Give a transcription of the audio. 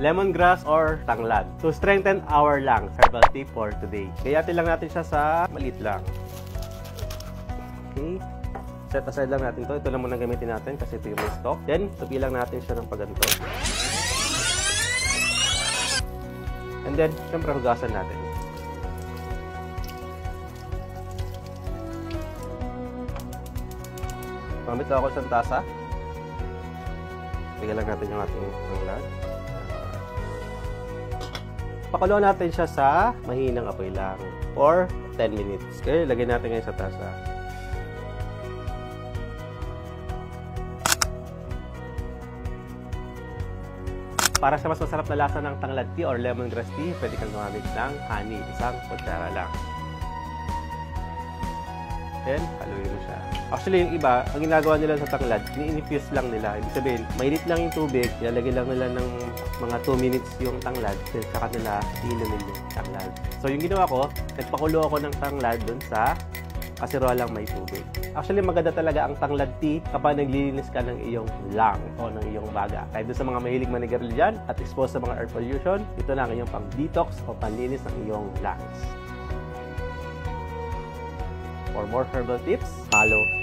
lemongrass or tanglad to strengthen our lungs. Herbal tip for today. Kayatin lang natin siya sa maliit lang. Okay. Set aside lang natin to. Ito lang muna gamitin natin kasi ito yung may stock. Then, tupi lang natin siya ng paganto. And then, syempre hugasan natin. Gamit ako sa tasa. Bigyan lang natin yung ating tanglad. Pakuluan natin siya sa mahinang apoy lang for 10 minutes. Okay, lagyan natin ngayon sa tasa. Para sa mas masarap na lasa ng tanglad tea or lemongrass tea, pwede kang gumamit ng honey. Isang kutsara lang. Then, haluin mo siya. Actually, yung iba, ang ginagawa nila sa tanglad, ini-infuse lang nila. Ibig sabihin, mainit lang yung tubig, ilalagay lang nila ng mga 2 minutes yung tanglad, then saka nila iinumin yung tanglad. So, yung ginawa ko, nagpakulo ako ng tanglad dun sa kasirolang may tubig. Actually, maganda talaga ang tanglad tea kapag naglilinis ka ng iyong lung o ng iyong baga. Kahit doon sa mga mahilig manigarilyo dyan at exposed sa mga air pollution, ito na ang iyong pang-detox o panlinis ng iyong lungs. For more herbal tips, follow